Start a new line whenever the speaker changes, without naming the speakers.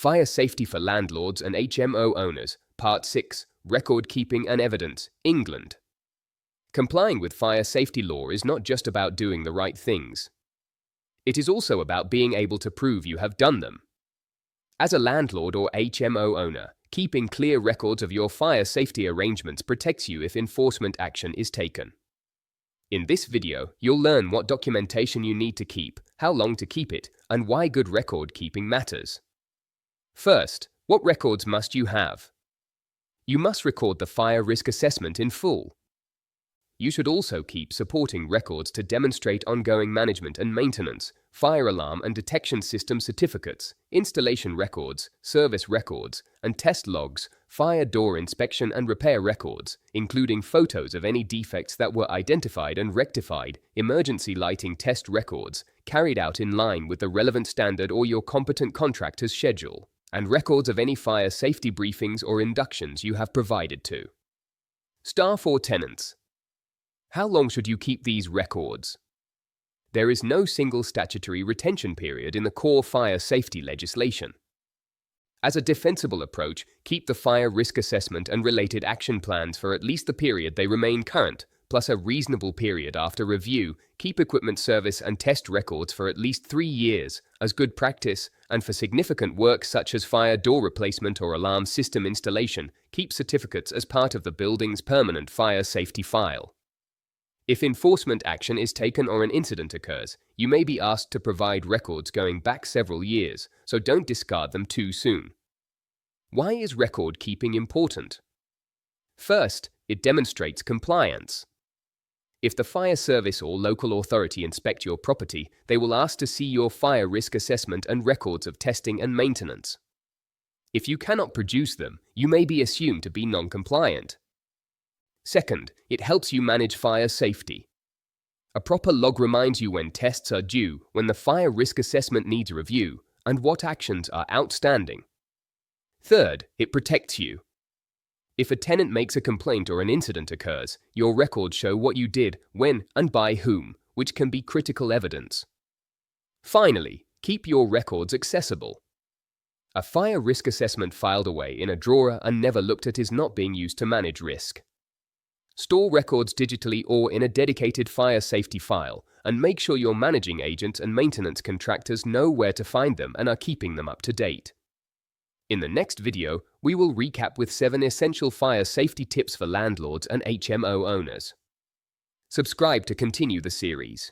Fire Safety for Landlords and HMO Owners, Part 6, Record Keeping and Evidence, England. Complying with fire safety law is not just about doing the right things. It is also about being able to prove you have done them. As a landlord or HMO owner, keeping clear records of your fire safety arrangements protects you if enforcement action is taken. In this video, you'll learn what documentation you need to keep, how long to keep it, and why good record keeping matters. First, what records must you have? You must record the fire risk assessment in full. You should also keep supporting records to demonstrate ongoing management and maintenance, fire alarm and detection system certificates, installation records, service records, and test logs, fire door inspection and repair records, including photos of any defects that were identified and rectified, emergency lighting test records, carried out in line with the relevant standard or your competent contractor's schedule, and records of any fire safety briefings or inductions you have provided to staff or tenants. How long should you keep these records? There is no single statutory retention period in the core fire safety legislation. As a defensible approach, keep the fire risk assessment and related action plans for at least the period they remain current, plus a reasonable period after review. Keep equipment service and test records for at least 3 years as good practice, and for significant work such as fire door replacement or alarm system installation, keep certificates as part of the building's permanent fire safety file. If enforcement action is taken or an incident occurs, you may be asked to provide records going back several years, so don't discard them too soon. Why is record keeping important? First, it demonstrates compliance. If the fire service or local authority inspect your property, they will ask to see your fire risk assessment and records of testing and maintenance. If you cannot produce them, you may be assumed to be non-compliant. Second, it helps you manage fire safety. A proper log reminds you when tests are due, when the fire risk assessment needs review, and what actions are outstanding. Third, it protects you. If a tenant makes a complaint or an incident occurs, your records show what you did, when, and by whom, which can be critical evidence. Finally, keep your records accessible. A fire risk assessment filed away in a drawer and never looked at is not being used to manage risk. Store records digitally or in a dedicated fire safety file, and make sure your managing agents and maintenance contractors know where to find them and are keeping them up to date. In the next video, we will recap with 7 essential fire safety tips for landlords and HMO owners. Subscribe to continue the series.